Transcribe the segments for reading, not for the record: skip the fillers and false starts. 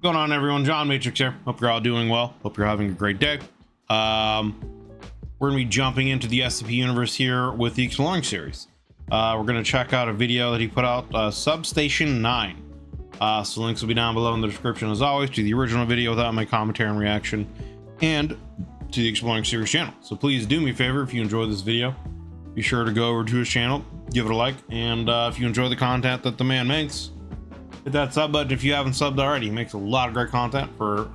Going on, everyone? John Matrix here. Hope you're all doing well. Hope you're having a great day. We're gonna be jumping into the SCP universe here with the Exploring series. We're gonna check out a video that he put out, Substation 9. So links will be down below in the description as always to the original video without my commentary and reaction, and to the Exploring series channel. So please do me a favor, if you enjoy this video, be sure to go over to his channel, give it a like, and if you enjoy the content that the man makes, hit that sub button if you haven't subbed already. He makes a lot of great content for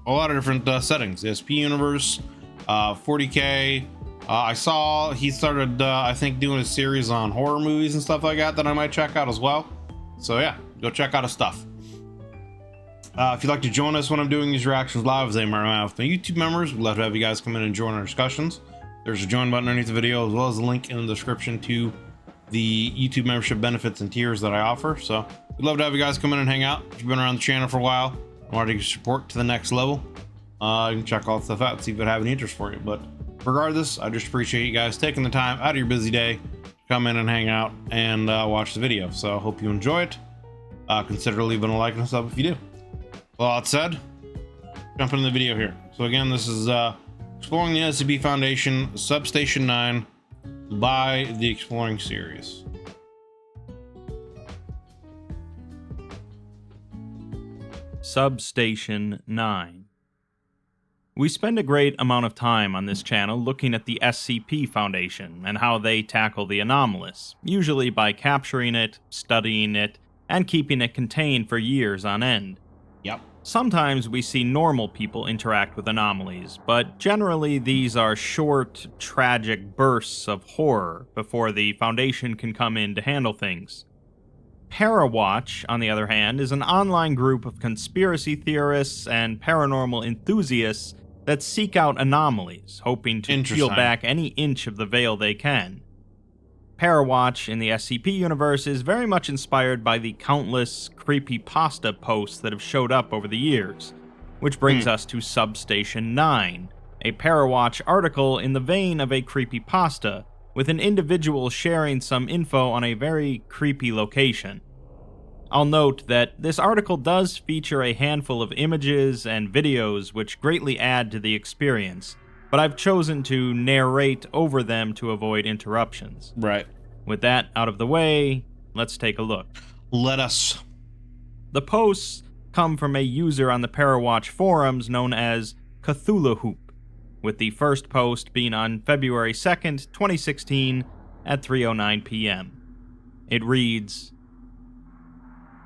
a lot of different settings. The SP universe, 40k. I saw he started, I think, doing a series on horror movies and stuff like that I might check out as well. So yeah, go check out his stuff. If you'd like to join us when I'm doing these reactions live, as they might have with my YouTube members, we'd love to have you guys come in and join our discussions. There's a join button underneath the video, as well as a link in the description to the YouTube membership benefits and tiers that I offer. So we'd love to have you guys come in and hang out. If you've been around the channel for a while and want to take your support to the next level, you can check all the stuff out and see if it have any interest for you. But regardless, I just appreciate you guys taking the time out of your busy day to come in and hang out and watch the video. So I hope you enjoy it. Consider leaving a like and a sub if you do. Well, that said, jump into the video here. So again, this is Exploring the SCP Foundation, Substation 9 by the Exploring series. Substation 9. We spend a great amount of time on this channel looking at the SCP Foundation and how they tackle the anomalous, usually by capturing it, studying it, and keeping it contained for years on end. Yep. Sometimes we see normal people interact with anomalies, but generally these are short, tragic bursts of horror before the Foundation can come in to handle things. Parawatch, on the other hand, is an online group of conspiracy theorists and paranormal enthusiasts that seek out anomalies, hoping to peel back any inch of the veil they can. Parawatch in the SCP universe is very much inspired by the countless creepypasta posts that have showed up over the years, which brings us to Substation 9, a Parawatch article in the vein of a creepypasta, with an individual sharing some info on a very creepy location. I'll note that this article does feature a handful of images and videos which greatly add to the experience, but I've chosen to narrate over them to avoid interruptions. Right. With that out of the way, let's take a look. Let us. The posts come from a user on the Parawatch forums known as Cthulhu, with the first post being on February 2nd, 2016 at 3:09 p.m. It reads,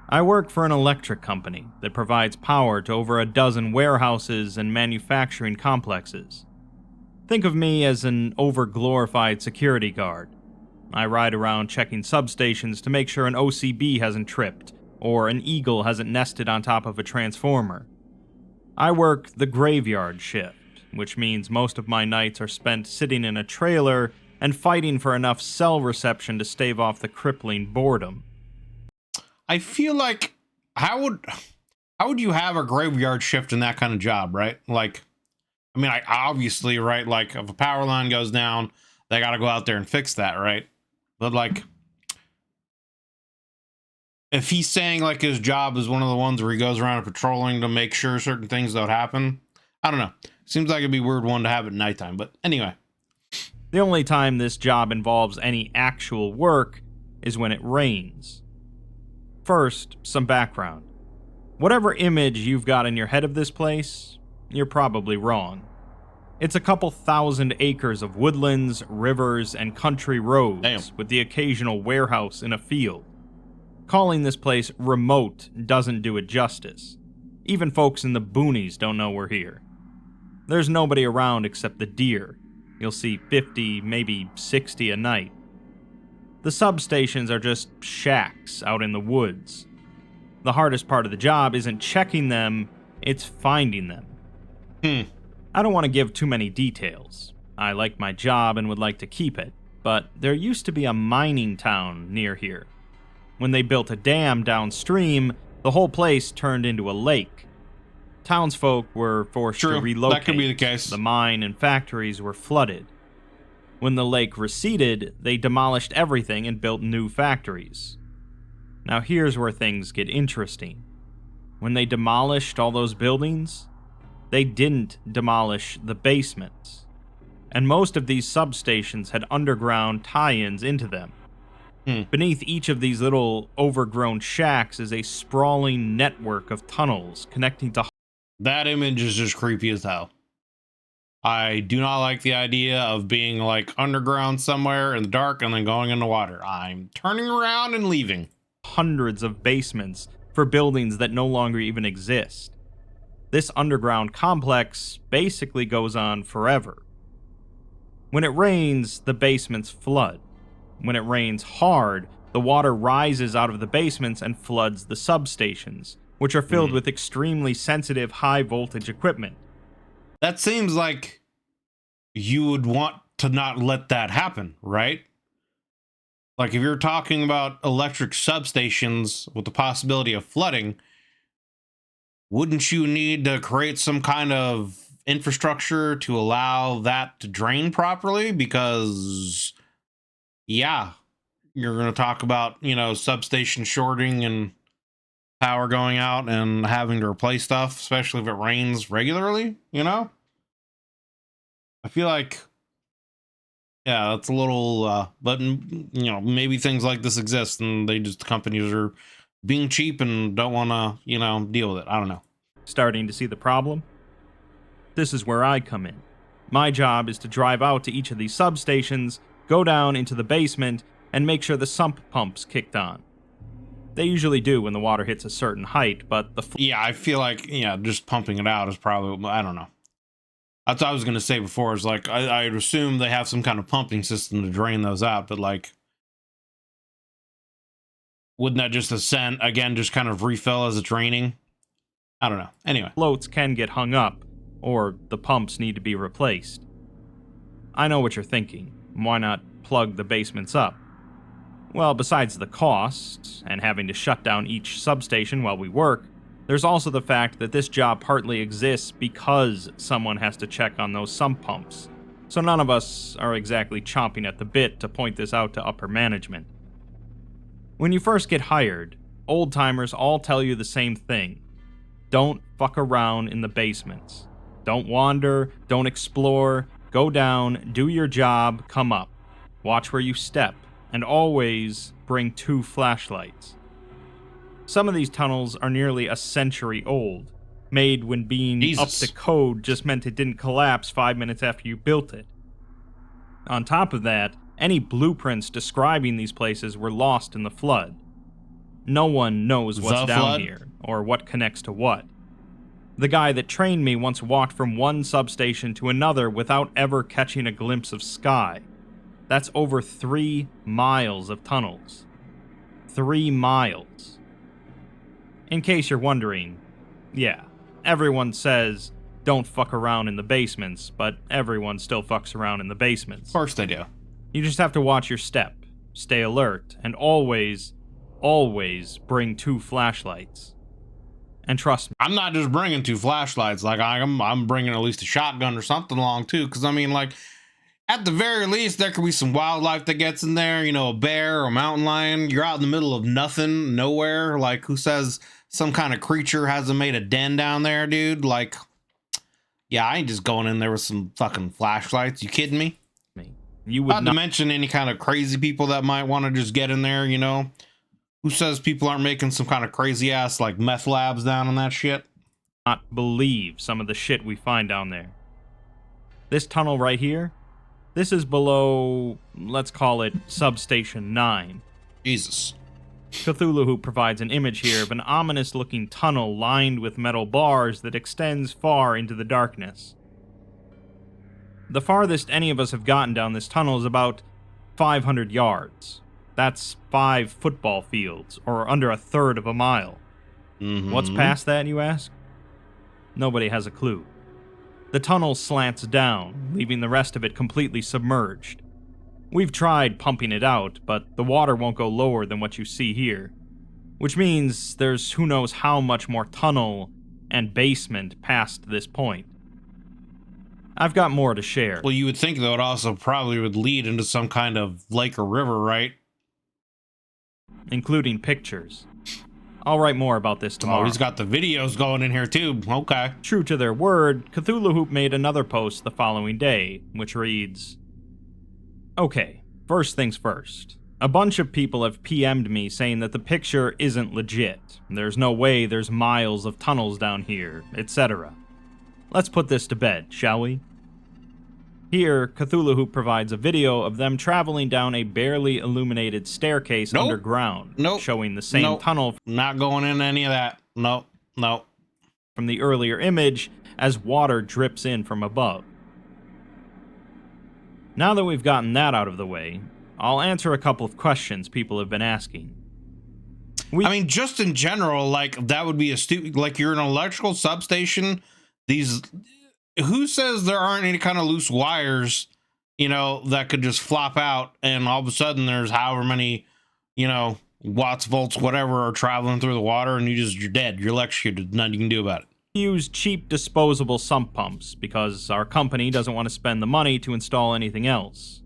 I work for an electric company that provides power to over a dozen warehouses and manufacturing complexes. Think of me as an over-glorified security guard. I ride around checking substations to make sure an OCB hasn't tripped, or an eagle hasn't nested on top of a transformer. I work the graveyard shift, which means most of my nights are spent sitting in a trailer and fighting for enough cell reception to stave off the crippling boredom. I feel like, how would you have a graveyard shift in that kind of job, right? Like, I mean, obviously, right, like, if a power line goes down, they got to go out there and fix that, right? But, like, if he's saying, like, his job is one of the ones where he goes around patrolling to make sure certain things don't happen, I don't know. Seems like it'd be a weird one to have at nighttime, but anyway. The only time this job involves any actual work is when it rains. First, some background. Whatever image you've got in your head of this place, you're probably wrong. It's a couple thousand acres of woodlands, rivers, and country roads, with the occasional warehouse in a field. Calling this place remote doesn't do it justice. Even folks in the boonies don't know we're here. There's nobody around except the deer. You'll see 50, maybe 60 a night. The substations are just shacks out in the woods. The hardest part of the job isn't checking them, it's finding them. I don't want to give too many details. I like my job and would like to keep it, but there used to be a mining town near here. When they built a dam downstream, the whole place turned into a lake. Townsfolk were forced to relocate. That could be the case. The mine and factories were flooded. When the lake receded, they demolished everything and built new factories. Now here's where things get interesting. when they demolished all those buildings, they didn't demolish the basements. And most of these substations had underground tie-ins into them. Beneath each of these little overgrown shacks is a sprawling network of tunnels connecting to... That image is just creepy as hell. I do not like the idea of being like underground somewhere in the dark and then going in the water. I'm turning around and leaving. Hundreds of basements for buildings that no longer even exist. This underground complex basically goes on forever. When it rains, the basements flood. When it rains hard, the water rises out of the basements and floods the substations, which are filled with extremely sensitive high-voltage equipment. That seems like you would want to not let that happen, right? Like if you're talking about electric substations with the possibility of flooding, wouldn't you need to create some kind of infrastructure to allow that to drain properly? Because, yeah, you're going to talk about, you know, substation shorting and power going out and having to replace stuff, especially if it rains regularly, you know? I feel like, yeah, that's a little, but, you know, maybe things like this exist and they just, companies are being cheap and don't want to, you know, deal with it. I don't know. Starting to see the problem? This is where I come in. My job is to drive out to each of these substations, go down into the basement, and make sure the sump pump's kicked on. They usually do when the water hits a certain height, but the... Yeah, I feel like, yeah, just pumping it out is probably, I don't know. That's what I was going to say before, is like, I'd assume they have some kind of pumping system to drain those out, but like, wouldn't that just ascend, again, just kind of refill as it's raining? I don't know. Anyway. Floats can get hung up, or the pumps need to be replaced. I know what you're thinking. Why not plug the basements up? Well, besides the cost, and having to shut down each substation while we work, there's also the fact that this job partly exists because someone has to check on those sump pumps. So none of us are exactly chomping at the bit to point this out to upper management. When you first get hired, old-timers all tell you the same thing. Don't fuck around in the basements. Don't wander, don't explore, go down, do your job, come up. Watch where you step, and always bring 2 flashlights. Some of these tunnels are nearly a century old, made when being up to code just meant it didn't collapse 5 minutes after you built it. On top of that, any blueprints describing these places were lost in the flood. No one knows what's down here, or what connects to what. The guy that trained me once walked from one substation to another without ever catching a glimpse of sky. That's over 3 miles of tunnels. 3 miles. In case you're wondering, yeah, everyone says don't fuck around in the basements, but everyone still fucks around in the basements. Of course they do. You just have to watch your step, stay alert, and always bring 2 flashlights. And trust me, I'm not just bringing 2 flashlights. Like I'm bringing at least a shotgun or something along too. Because I mean, like, at the very least, there could be some wildlife that gets in there. You know, a bear or a mountain lion. You're out in the middle of nothing, nowhere. Like, who says some kind of creature hasn't made a den down there, dude? Like, yeah, I ain't just going in there with some fucking flashlights. You kidding me? You would not to mention any kind of crazy people that might want to just get in there, you know? Who says people aren't making some kind of crazy ass like meth labs down on that shit? Not believe some of the shit we find down there. This tunnel right here, this is below, let's call it Substation 9. Jesus. Cthulhu provides an image here of an ominous looking tunnel lined with metal bars that extends far into the darkness. The farthest any of us have gotten down this tunnel is about 500 yards. That's 5 football fields, or under a third of a mile. What's past that, you ask? Nobody has a clue. The tunnel slants down, leaving the rest of it completely submerged. We've tried pumping it out, but the water won't go lower than what you see here. Which means there's who knows how much more tunnel and basement past this point. I've got more to share. Well, you would think, though, it also probably would lead into some kind of lake or river, right? Including pictures. I'll write more about this tomorrow. Oh, he's got the videos going in here too. Okay. True to their word, Cthulhu Hoop made another post the following day, which reads, "Okay, first things first. A bunch of people have PM'd me saying that the picture isn't legit. There's no way there's miles of tunnels down here, etc. Let's put this to bed, shall we?" Here, Cthulhu Hoop provides a video of them traveling down a barely illuminated staircase underground, showing the same tunnel Not going in any of that. Nope. from the earlier image as water drips in from above. Now that we've gotten that out of the way, I'll answer a couple of questions people have been asking. I mean, just in general, like, that would be a stupid, like, you're an electrical substation. Who says there aren't any kind of loose wires, you know, that could just flop out and all of a sudden there's however many, you know, watts, volts, whatever are traveling through the water and you're dead. You're electrocuted. Nothing you can do about it. We use cheap disposable sump pumps because our company doesn't want to spend the money to install anything else.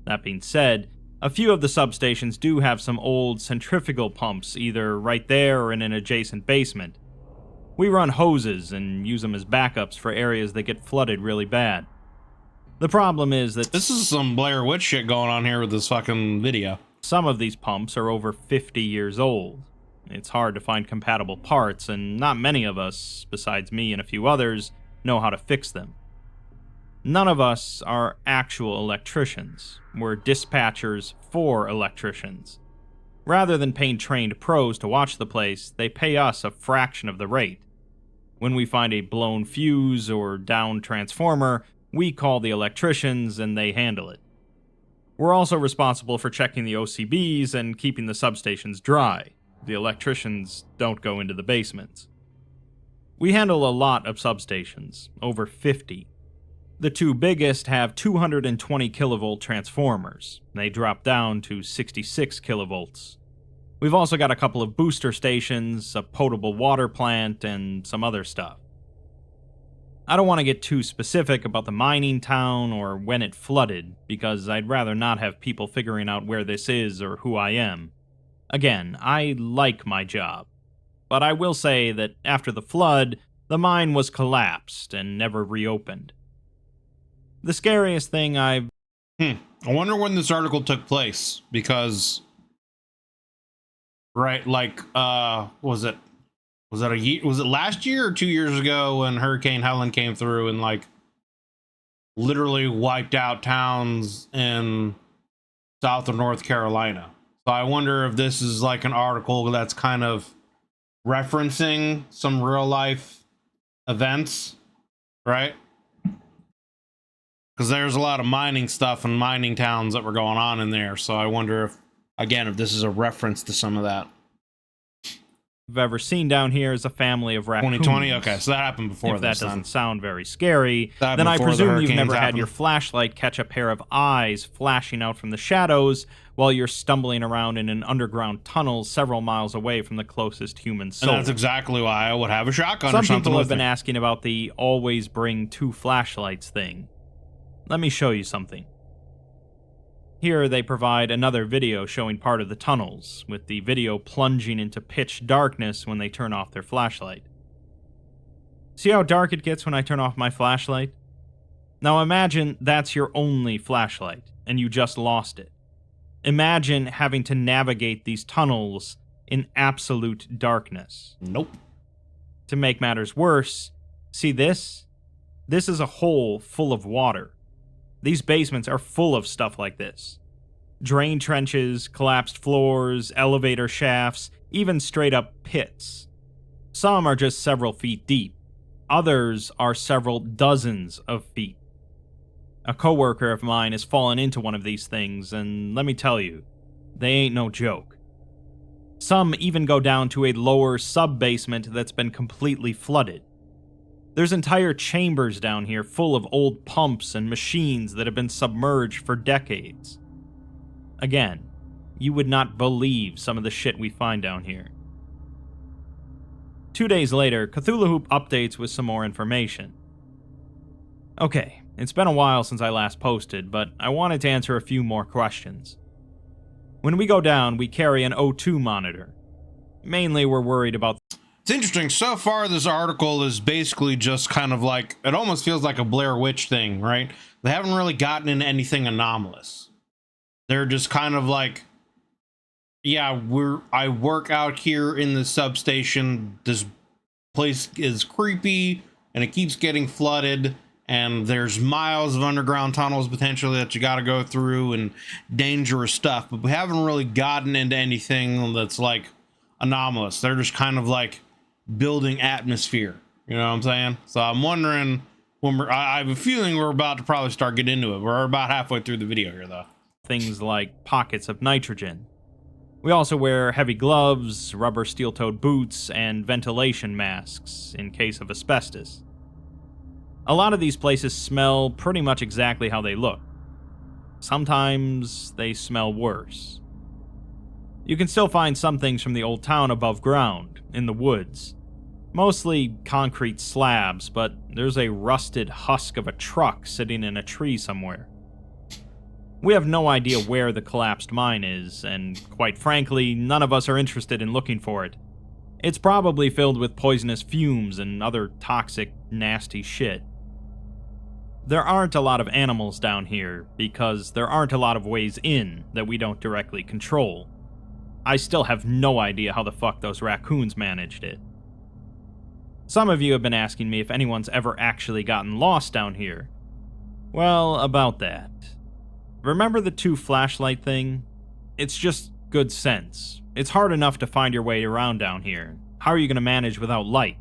That being said, a few of the substations do have some old centrifugal pumps either right there or in an adjacent basement. We run hoses and use them as backups for areas that get flooded really bad. The problem is that this is some Blair Witch shit going on here with this fucking video. Some of these pumps are over 50 years old. It's hard to find compatible parts, and not many of us, besides me and a few others, know how to fix them. None of us are actual electricians. We're dispatchers for electricians. Rather than paying trained pros to watch the place, they pay us a fraction of the rate. When we find a blown fuse or downed transformer, we call the electricians and they handle it. We're also responsible for checking the OCBs and keeping the substations dry. The electricians don't go into the basements. We handle a lot of substations, over 50. The two biggest have 220 kilovolt transformers. They drop down to 66 kilovolts. We've also got a couple of booster stations, a potable water plant, and some other stuff. I don't want to get too specific about the mining town or when it flooded, because I'd rather not have people figuring out where this is or who I am. Again, I like my job. But I will say that after the flood, the mine was collapsed and never reopened. The scariest thing I wonder when this article took place, because right, like, was it last year or 2 years ago when Hurricane Helen came through and like literally wiped out towns in South or North Carolina? So I wonder if this is like an article that's kind of referencing some real life events, right? Because there's a lot of mining stuff and mining towns that were going on in there. So I wonder if, again, if this is a reference to some of that. I've ever seen down here is a family of raccoons. 2020? Okay, so that happened before this. If that doesn't then sound very scary, then I presume you've never had your flashlight catch a pair of eyes flashing out from the shadows while you're stumbling around in an underground tunnel several miles away from the closest human soul. And that's exactly why I would have a shotgun or something. Some people have been asking about the always bring 2 flashlights thing. Let me show you something. Here they provide another video showing part of the tunnels, with the video plunging into pitch darkness when they turn off their flashlight. See how dark it gets when I turn off my flashlight? Now imagine that's your only flashlight, and you just lost it. Imagine having to navigate these tunnels in absolute darkness. Nope. To make matters worse, see this? This is a hole full of water. These basements are full of stuff like this. Drain trenches, collapsed floors, elevator shafts, even straight up pits. Some are just several feet deep. Others are several dozens of feet. A coworker of mine has fallen into one of these things, and let me tell you, they ain't no joke. Some even go down to a lower sub-basement that's been completely flooded. There's entire chambers down here full of old pumps and machines that have been submerged for decades. Again, you would not believe some of the shit we find down here. 2 days later, Cthulhu Hoop updates with some more information. Okay, it's been a while since I last posted, but I wanted to answer a few more questions. When we go down, we carry an O2 monitor. Mainly, we're worried about... It's interesting. So far, this article is basically just kind of like, it almost feels like a Blair Witch thing, right? They haven't really gotten into anything anomalous. They're just kind of like, yeah, I work out here in the substation. This place is creepy and it keeps getting flooded, and there's miles of underground tunnels potentially that you got to go through and dangerous stuff, but we haven't really gotten into anything that's like anomalous. They're just kind of like building atmosphere, you know what I'm saying? So I'm wondering when I have a feeling we're about to probably start getting into it. We're about halfway through the video here though. Things like pockets of nitrogen. We also wear heavy gloves, rubber steel-toed boots, and ventilation masks in case of asbestos. A lot of these places smell pretty much exactly how they look. Sometimes they smell worse. You can still find some things from the old town above ground, in the woods. Mostly concrete slabs, but there's a rusted husk of a truck sitting in a tree somewhere. We have no idea where the collapsed mine is, and quite frankly, none of us are interested in looking for it. It's probably filled with poisonous fumes and other toxic, nasty shit. There aren't a lot of animals down here, because there aren't a lot of ways in that we don't directly control. I still have no idea how the fuck those raccoons managed it. Some of you have been asking me if anyone's ever actually gotten lost down here. Well, about that. Remember the 2 flashlight thing? It's just good sense. It's hard enough to find your way around down here. How are you going to manage without light?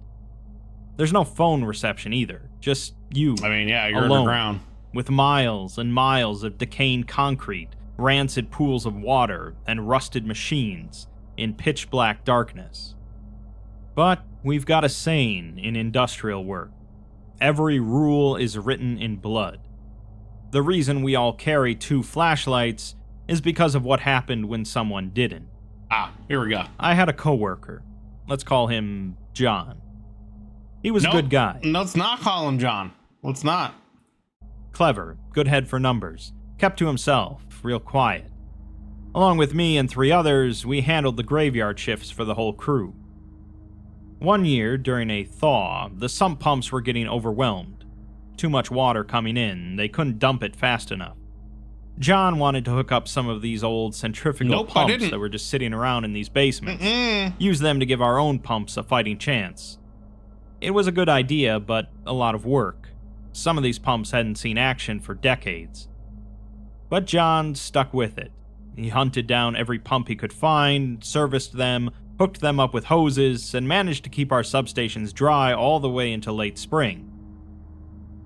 There's no phone reception either. Just you. I mean, yeah, you're alone, underground. with miles and miles of decaying concrete, rancid pools of water, and rusted machines in pitch-black darkness. But we've got a saying in industrial work. Every rule is written in blood. The reason we all carry 2 flashlights is because of what happened when someone didn't. Ah, here we go. I had a coworker. Let's call him John. He was a good guy. Let's not call him John. Let's not. Clever, good head for numbers, kept to himself, real quiet. Along with me and 3 others, we handled the graveyard shifts for the whole crew. One year, during a thaw, the sump pumps were getting overwhelmed. Too much water coming in, they couldn't dump it fast enough. John wanted to hook up some of these old centrifugal pumps that were just sitting around in these basements. Use them to give our own pumps a fighting chance. It was a good idea, but a lot of work. Some of these pumps hadn't seen action for decades. But John stuck with it. He hunted down every pump he could find, serviced them, hooked them up with hoses, and managed to keep our substations dry all the way until late spring.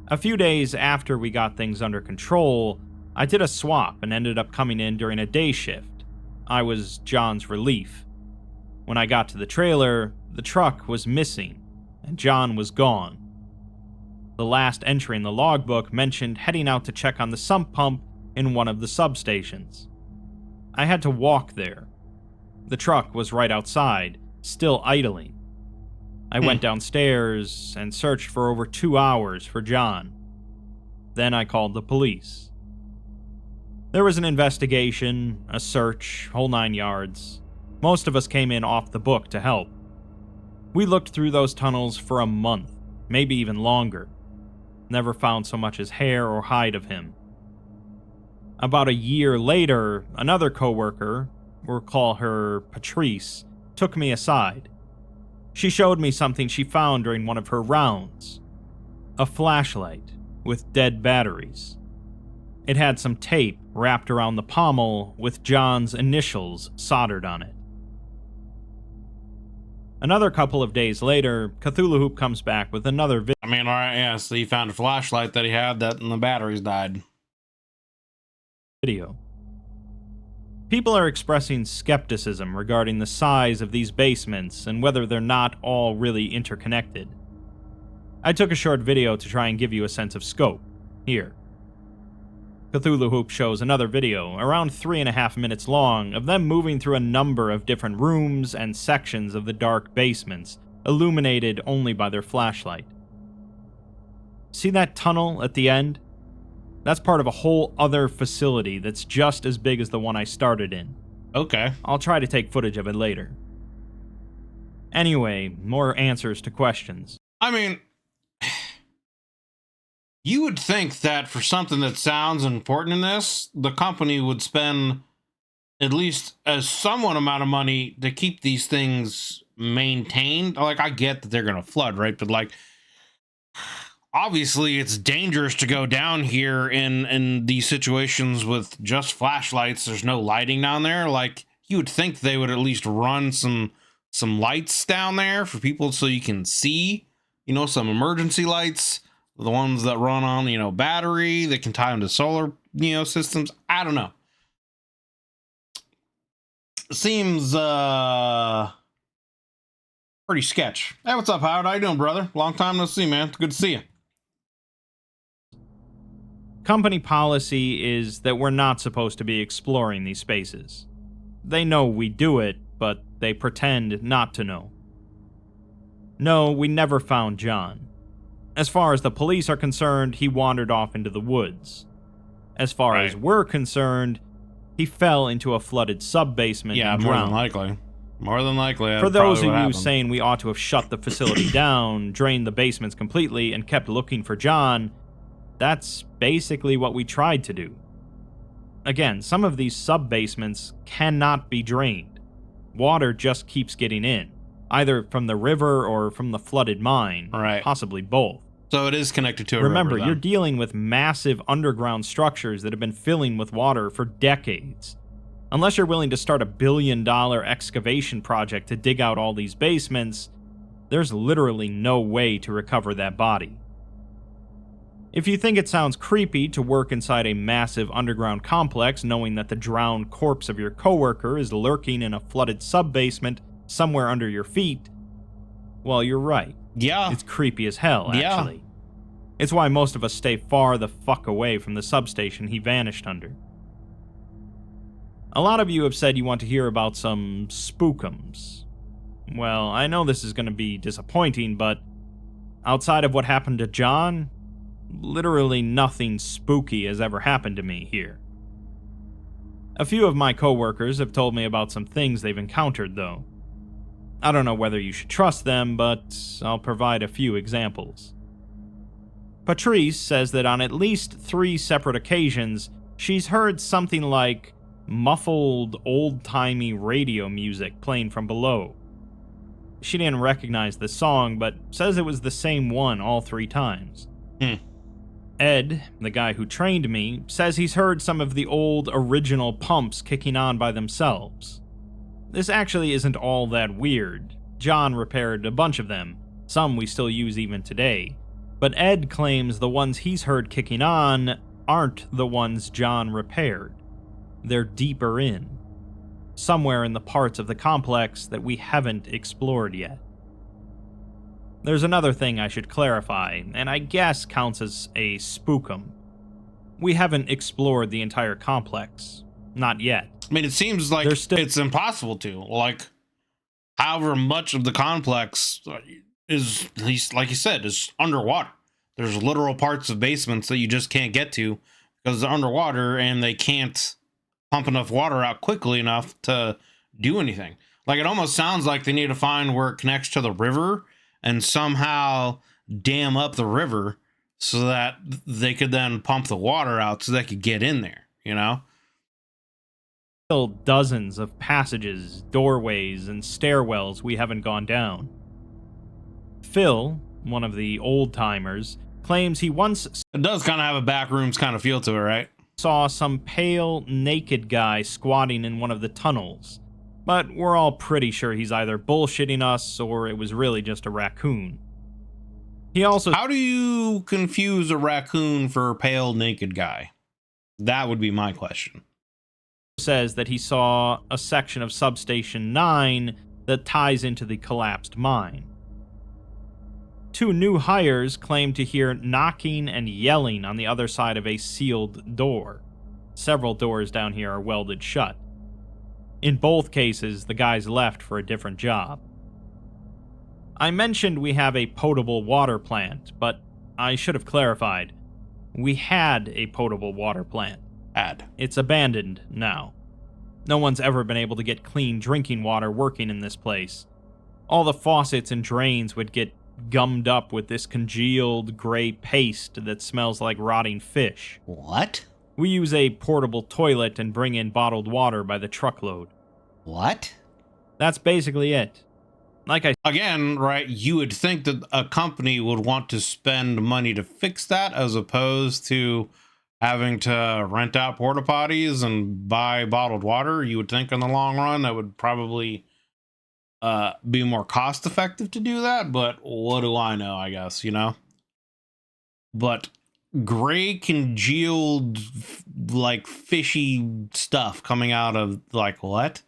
A few days after we got things under control, I did a swap and ended up coming in during a day shift. I was John's relief. When I got to the trailer, the truck was missing, and John was gone. The last entry in the logbook mentioned heading out to check on the sump pump in one of the substations. I had to walk there. The truck was right outside, still idling. I went downstairs and searched for over 2 hours for John. Then I called the police. There was an investigation, a search, whole 9 yards. Most of us came in off the book to help. We looked through those tunnels for a month, maybe even longer. Never found so much as hair or hide of him. About a year later, another coworker, we'll call her Patrice, took me aside. She showed me something she found during one of her rounds. A flashlight with dead batteries. It had some tape wrapped around the pommel with John's initials soldered on it. Another couple of days later, Cthulhu Hoop comes back with another video. I mean, alright, yeah, so he found a flashlight that he had and the batteries died. People are expressing skepticism regarding the size of these basements and whether they're not all really interconnected. I took a short video to try and give you a sense of scope. Here. Cthulhu Hoop shows another video, around 3.5 minutes long, of them moving through a number of different rooms and sections of the dark basements, illuminated only by their flashlight. See that tunnel at the end? That's part of a whole other facility that's just as big as the one I started in. Okay. I'll try to take footage of it later. Anyway, more answers to questions. I mean, you would think that for something that sounds important in this, the company would spend at least a somewhat amount of money to keep these things maintained. Like, I get that they're going to flood, right? But like, obviously it's dangerous to go down here in these situations with just flashlights. There's no lighting down there. Like, you would think they would at least run some lights down there for people so you can see, you know, some emergency lights, the ones that run on, you know, battery that can tie into solar, you know, systems. I don't know. Seems pretty sketch. Hey, what's up, Howard? How you doing, brother? Long time no see, man. It's good to see you. Company policy is that we're not supposed to be exploring these spaces. They know we do it, but they pretend not to know. No, we never found John. As far as the police are concerned, he wandered off into the woods. As far as we're concerned, he fell into a flooded sub-basement and drowned. More than likely. More than likely. For those of you saying we ought to have shut the facility down, drained the basements completely, and kept looking for John, that's basically what we tried to do. Again, some of these sub-basements cannot be drained. Water just keeps getting in, either from the river or from the flooded mine, possibly both. So it is connected to a Remember, river, you're dealing with massive underground structures that have been filling with water for decades. Unless you're willing to start a $1 billion excavation project to dig out all these basements, there's literally no way to recover that body. If you think it sounds creepy to work inside a massive underground complex knowing that the drowned corpse of your coworker is lurking in a flooded sub-basement somewhere under your feet, well, you're right. Yeah. It's creepy as hell, actually. Yeah. It's why most of us stay far the fuck away from the substation he vanished under. A lot of you have said you want to hear about some spookums. Well, I know this is going to be disappointing, but outside of what happened to John, literally nothing spooky has ever happened to me here. A few of my coworkers have told me about some things they've encountered, though. I don't know whether you should trust them, but I'll provide a few examples. Patrice says that on at least 3 separate occasions, she's heard something like muffled, old-timey radio music playing from below. She didn't recognize the song, but says it was the same one all 3 times. Ed, the guy who trained me, says he's heard some of the old, original pumps kicking on by themselves. This actually isn't all that weird. John repaired a bunch of them, some we still use even today. But Ed claims the ones he's heard kicking on aren't the ones John repaired. They're deeper in, somewhere in the parts of the complex that we haven't explored yet. There's another thing I should clarify, and I guess counts as a spookum. We haven't explored the entire complex. Not yet. I mean, it seems like it's impossible to. Like, however much of the complex is, like you said, is underwater. There's literal parts of basements that you just can't get to because they're underwater and they can't pump enough water out quickly enough to do anything. Like, it almost sounds like they need to find where it connects to the river and somehow dam up the river so that they could then pump the water out so they could get in there, you know? Still dozens of passages, doorways, and stairwells we haven't gone down. Phil, one of the old-timers, claims he once... It does kind of have a backrooms kind of feel to it, right? ...saw some pale, naked guy squatting in one of the tunnels. But we're all pretty sure he's either bullshitting us or it was really just a raccoon. He also... How do you confuse a raccoon for a pale, naked guy? That would be my question. ...says that he saw a section of Substation 9 that ties into the collapsed mine. 2 new hires claim to hear knocking and yelling on the other side of a sealed door. Several doors down here are welded shut. In both cases, the guys left for a different job. I mentioned we have a potable water plant, but I should have clarified. We had a potable water plant. It's abandoned now. No one's ever been able to get clean drinking water working in this place. All the faucets and drains would get gummed up with this congealed gray paste that smells like rotting fish. What? We use a portable toilet and bring in bottled water by the truckload. What? That's basically it. Again, right, you would think that a company would want to spend money to fix that as opposed to having to rent out porta potties and buy bottled water. You would think in the long run that would probably be more cost effective to do that, but what do I know, I guess, you know? But gray congealed like fishy stuff coming out of like what?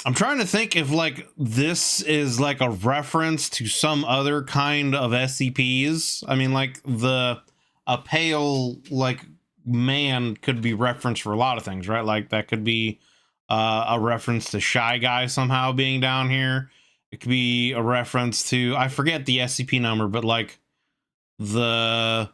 I'm trying to think if like this is like a reference to some other kind of SCPs. I mean, like a pale like man could be referenced for a lot of things, right? Like that could be a reference to Shy Guy somehow being down here. It could be a reference to, I forget the SCP number, but like the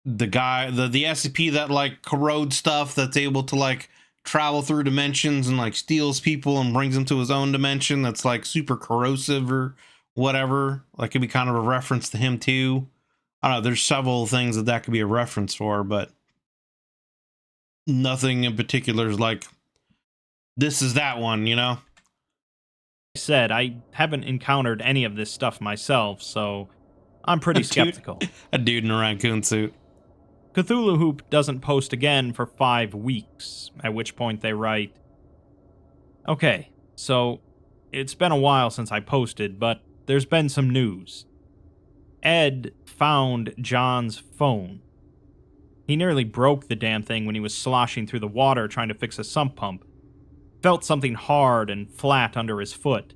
guy, the SCP that like corrodes stuff, that's able to like travel through dimensions and like steals people and brings them to his own dimension, that's like super corrosive or whatever. Like could be kind of a reference to him too. I don't know, there's several things that could be a reference for, but nothing in particular is like this is that one, you know? Said, I haven't encountered any of this stuff myself, so I'm pretty skeptical. A dude in a raccoon suit. Cthulhu Hoop doesn't post again for 5 weeks, at which point they write, okay, so it's been a while since I posted, but there's been some news. Ed found John's phone. He nearly broke the damn thing when he was sloshing through the water trying to fix a sump pump. Felt something hard and flat under his foot.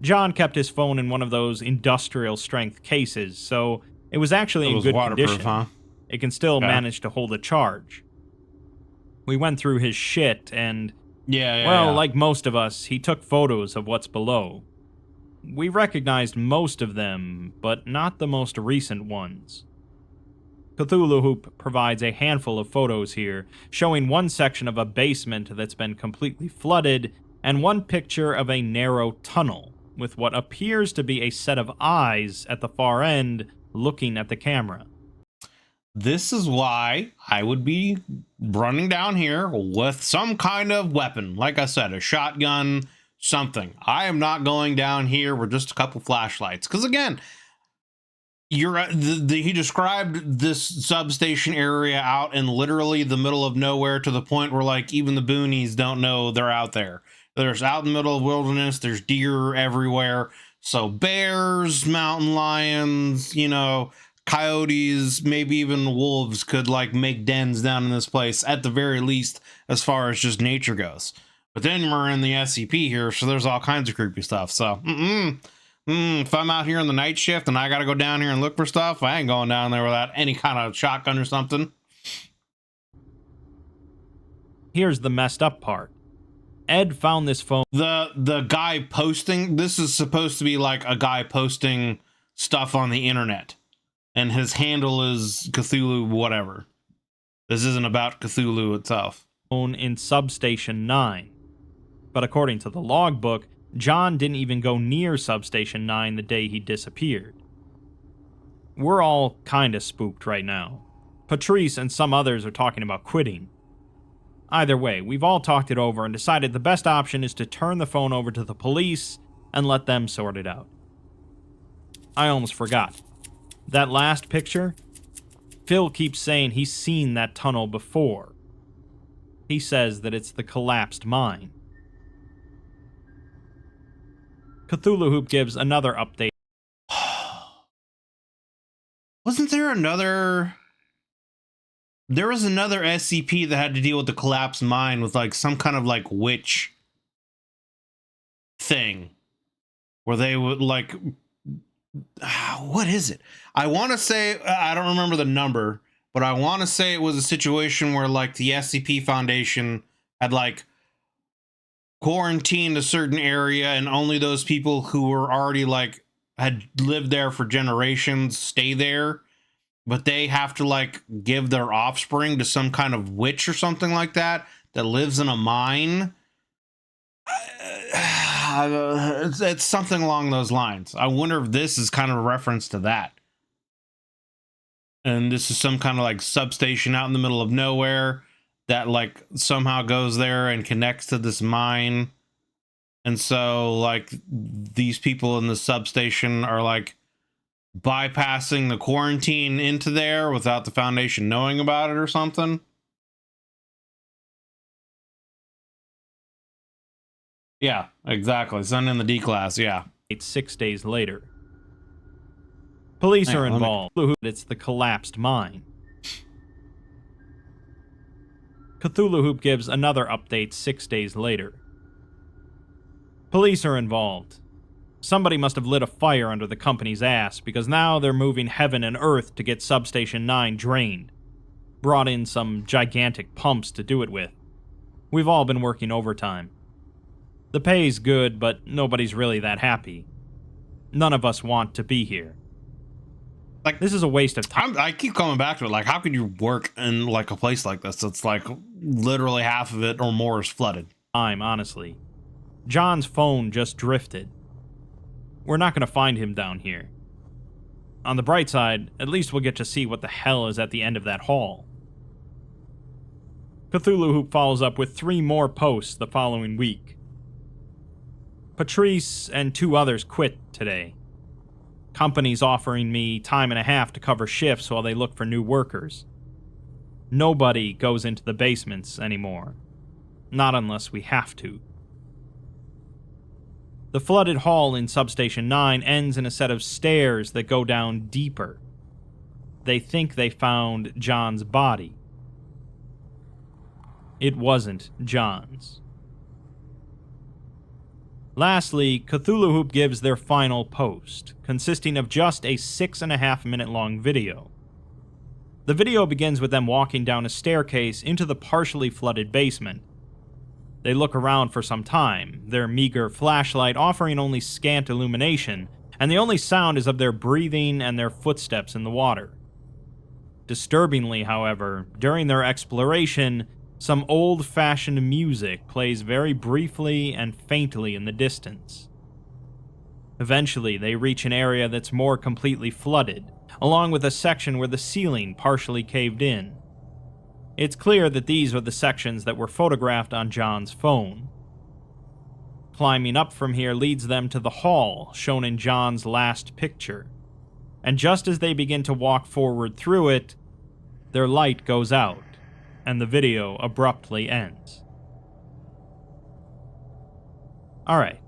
John kept his phone in one of those industrial strength cases, so it was actually in good condition. Huh? It can still manage to hold a charge. We went through his shit and, like most of us, he took photos of what's below. We recognized most of them, but not the most recent ones. Cthulhu Hoop provides a handful of photos here, showing one section of a basement that's been completely flooded, and one picture of a narrow tunnel, with what appears to be a set of eyes at the far end looking at the camera. This is why I would be running down here with some kind of weapon. Like I said, a shotgun, something. I am not going down here with just a couple flashlights. Because again, he described this substation area out in literally the middle of nowhere to the point where like even the boonies don't know they're out there. There's out in the middle of wilderness. There's deer everywhere. So bears, mountain lions, you know, coyotes, maybe even wolves could like make dens down in this place at the very least, as far as just nature goes. But then we're in the SCP here, so there's all kinds of creepy stuff. So if I'm out here on the night shift and I gotta go down here and look for stuff, I ain't going down there without any kind of shotgun or something. Here's the messed up part. Ed found this phone. The guy posting, this is supposed to be like a guy posting stuff on the internet. And his handle is Cthulhu whatever. This isn't about Cthulhu itself. In Substation 9. But according to the logbook, John didn't even go near Substation 9 the day he disappeared. We're all kinda spooked right now. Patrice and some others are talking about quitting. Either way, we've all talked it over and decided the best option is to turn the phone over to the police and let them sort it out. I almost forgot. That last picture, Phil keeps saying he's seen that tunnel before. He says that it's the collapsed mine. Cthulhu Hoop gives another update. Wasn't there another... There was another SCP that had to deal with the collapsed mine with like some kind of like witch thing. Where they would like... What is it? I want to say, I don't remember the number, but I want to say it was a situation where like the SCP Foundation had like quarantined a certain area and only those people who were already like had lived there for generations stay there, but they have to like give their offspring to some kind of witch or something like that that lives in a mine. It's something along those lines. I wonder if this is kind of a reference to that. And this is some kind of like substation out in the middle of nowhere that like somehow goes there and connects to this mine. And so like these people in the substation are like bypassing the quarantine into there without the Foundation knowing about it or something. Yeah, exactly. Send in the D class. Yeah. It's 6 days later. Police are involved. It's the collapsed mine. Cthulhu Hoop gives another update 6 days later. Police are involved. Somebody must have lit a fire under the company's ass, because now they're moving heaven and earth to get Substation 9 drained. Brought in some gigantic pumps to do it with. We've all been working overtime. The pay's good, but nobody's really that happy. None of us want to be here. Like, this is a waste of time. I keep coming back to it. Like, how could you work in like a place like this? It's like literally half of it or more is flooded. Honestly. John's phone just drifted. We're not going to find him down here. On the bright side, at least we'll get to see what the hell is at the end of that hall. Cthulhu Hoop follows up with 3 more posts the following week. Patrice and 2 others quit today. Company's offering me time and a half to cover shifts while they look for new workers. Nobody goes into the basements anymore. Not unless we have to. The flooded hall in Substation 9 ends in a set of stairs that go down deeper. They think they found John's body. It wasn't John's. Lastly, Cthulhu Hoop gives their final post, consisting of just a 6.5-minute long video. The video begins with them walking down a staircase into the partially flooded basement. They look around for some time, their meager flashlight offering only scant illumination, and the only sound is of their breathing and their footsteps in the water. Disturbingly, however, during their exploration, some old-fashioned music plays very briefly and faintly in the distance. Eventually, they reach an area that's more completely flooded, along with a section where the ceiling partially caved in. It's clear that these are the sections that were photographed on John's phone. Climbing up from here leads them to the hall shown in John's last picture, and just as they begin to walk forward through it, their light goes out, and the video abruptly ends. Alright,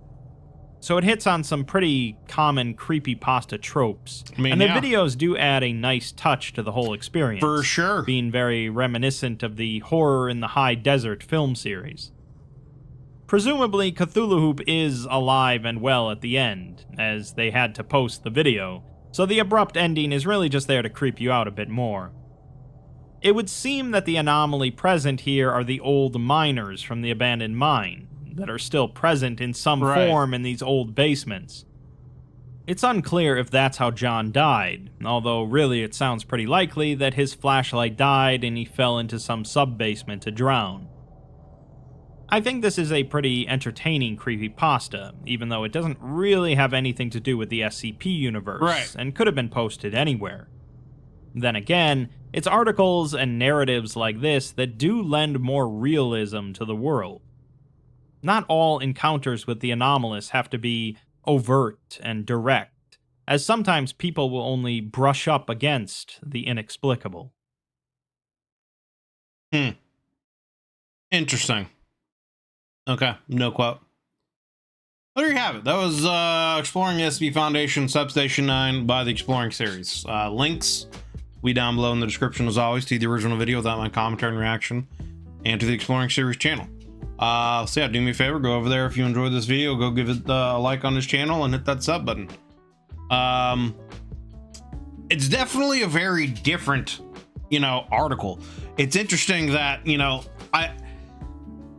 so it hits on some pretty common creepypasta tropes, and the videos do add a nice touch to the whole experience. For sure. Being very reminiscent of the Horror in the High Desert film series. Presumably, Cthulhu Hoop is alive and well at the end, as they had to post the video, so the abrupt ending is really just there to creep you out a bit more. It would seem that the anomaly present here are the old miners from the abandoned mine, that are still present in some form in these old basements. It's unclear if that's how John died, although really it sounds pretty likely that his flashlight died and he fell into some sub-basement to drown. I think this is a pretty entertaining creepypasta, even though it doesn't really have anything to do with the SCP universe, and could have been posted anywhere. Then again, it's articles and narratives like this that do lend more realism to the world. Not all encounters with the anomalous have to be overt and direct, as sometimes people will only brush up against the inexplicable. Interesting. Okay, no quote. Well, there you have it. That was Exploring the SCP Foundation Substation 9 by the Exploring series. Links will be down below in the description as always to the original video without my commentary and reaction, and to the Exploring series channel. So yeah, do me a favor, go over there if you enjoyed this video, go give it a like on this channel and hit that sub button. It's definitely a very different, article. It's interesting that,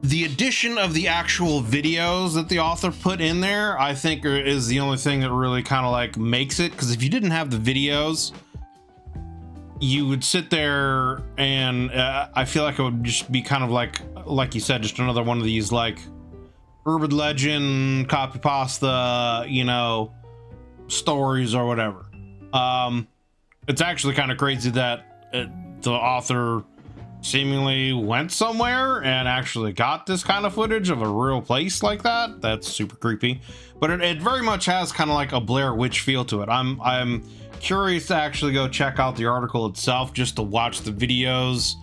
the addition of the actual videos that the author put in there, I think is the only thing that really kind of like makes it, because if you didn't have the videos, you would sit there and I feel like it would just be kind of like you said, just another one of these like urban legend, copy pasta, you know, stories or whatever. It's actually kind of crazy that the author seemingly went somewhere and actually got this kind of footage of a real place like that. That's super creepy, but it very much has kind of like a Blair Witch feel to it. I'm curious to actually go check out the article itself, just to watch the videos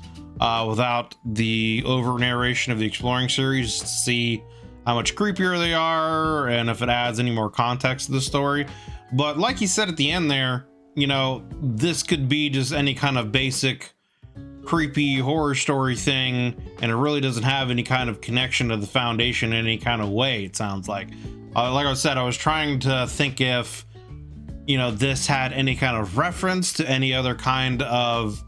without the over narration of the Exploring series, to see how much creepier they are and if it adds any more context to the story. But like you said at the end there, you know, this could be just any kind of basic creepy horror story thing, and it really doesn't have any kind of connection to the Foundation in any kind of way, it sounds like. Like I said, I was trying to think if, you know, this had any kind of reference to any other kind of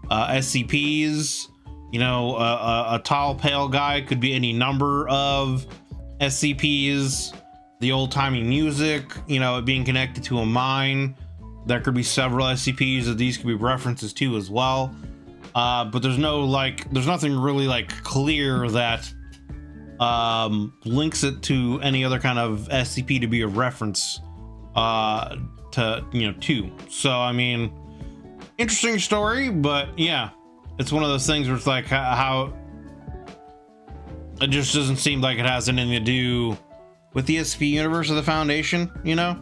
SCPs. You know, a tall, pale guy could be any number of SCPs. The old-timey music, you know, it being connected to a mine. There could be several SCPs that these could be references to as well. But there's nothing really like clear that links it to any other kind of SCP to be a reference to, you know, to. So, I mean, interesting story, but yeah, it's one of those things where it's like how it just doesn't seem like it has anything to do with the SCP universe of the Foundation, you know?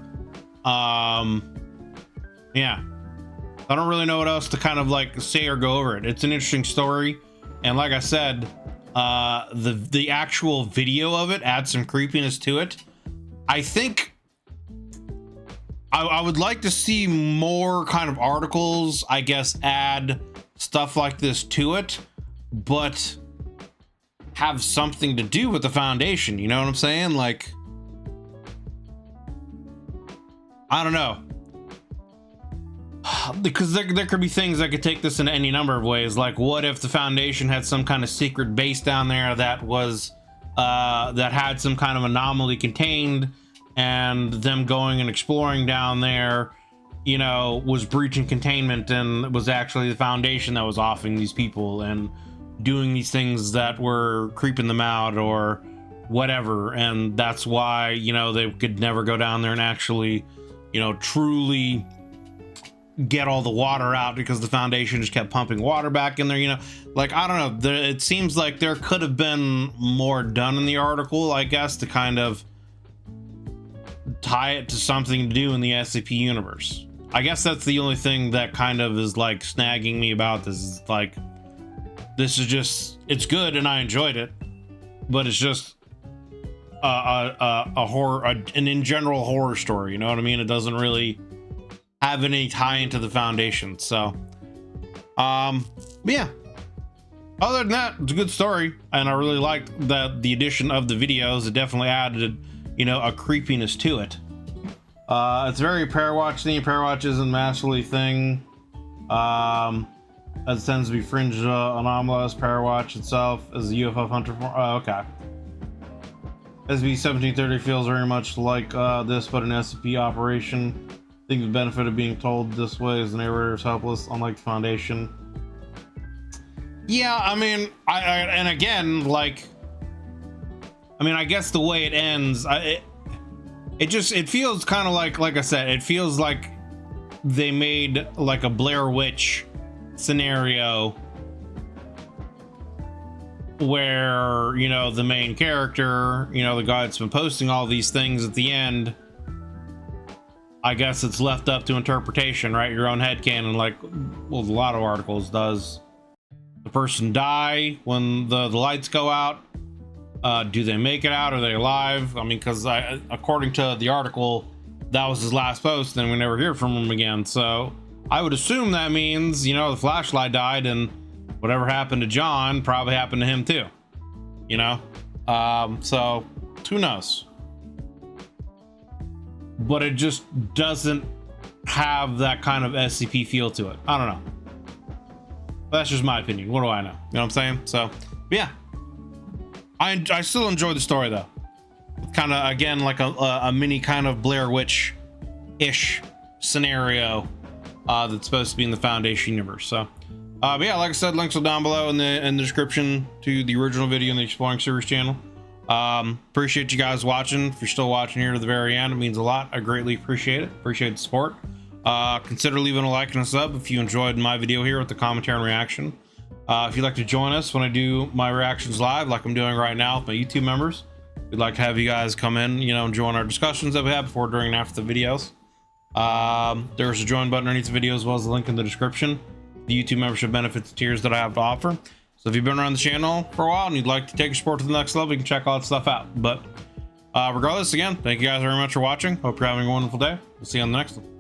Yeah. I don't really know what else to kind of like say or go over it. It's an interesting story, and like I said, the actual video of it adds some creepiness to it. I think I would like to see more kind of articles, I guess, add stuff like this to it, but have something to do with the Foundation. You know what I'm saying? Like, I don't know. Because there could be things that could take this in any number of ways. Like, what if the Foundation had some kind of secret base down there that was that had some kind of anomaly contained, and them going and exploring down there, you know, was breaching containment, and it was actually the Foundation that was offing these people and doing these things that were creeping them out or whatever, and that's why, you know, they could never go down there and actually, you know, truly get all the water out, because the Foundation just kept pumping water back in there, you know. Like, I don't know, it seems like there could have been more done in the article, I guess, to kind of tie it to something to do in the SCP universe. I guess that's the only thing that kind of is like snagging me about this, is like, this is just, it's good and I enjoyed it, but it's just a horror, an in general horror story, you know what I mean? It doesn't really have any tie into the Foundation. So yeah, other than that, it's a good story, and I really liked that the addition of the videos. It definitely added, you know, a creepiness to it. It's very Parawatch theme. Parawatch isn't massively thing, as it tends to be fringe anomalous. Parawatch itself is a UFO hunter for okay. SB-1730 feels very much like this, but an SCP operation. I think the benefit of being told this way is the narrator is helpless, unlike the Foundation. Yeah, I mean, and again, like, I mean, I guess the way it ends, it feels kind of like I said, it feels like they made like a Blair Witch scenario where, you know, the main character, you know, the guy that's been posting all these things at the end, I guess it's left up to interpretation, right? Your own headcanon, like, well, a lot of articles does. The person die when the lights go out? Do they make it out? Are they alive? I mean, because according to the article, that was his last post, and we never hear from him again. So I would assume that means, you know, the flashlight died, and whatever happened to John probably happened to him too, you know? So who knows? But it just doesn't have that kind of SCP feel to it. I don't know. That's just my opinion. What do I know? You know what I'm saying? So, yeah. I still enjoy the story, though. Kind of, again, like a mini kind of Blair Witch-ish scenario that's supposed to be in the Foundation universe. So, but yeah, like I said, links are down below in the description to the original video in the Exploring series channel. Appreciate you guys watching. If you're still watching here to the very end, it means a lot. I greatly appreciate it. Appreciate the support. Consider leaving a like and a sub if you enjoyed my video here with the commentary and reaction. If you'd like to join us when I do my reactions live, like I'm doing right now with my YouTube members, we'd like to have you guys come in, you know, and join our discussions that we have before, during, and after the videos. There's a join button underneath the video, as well as the link in the description. The YouTube membership benefits tiers that I have to offer. So if you've been around the channel for a while and you'd like to take your sport to the next level, you can check all that stuff out. But regardless, again, thank you guys very much for watching. Hope you're having a wonderful day. We'll see you on the next one.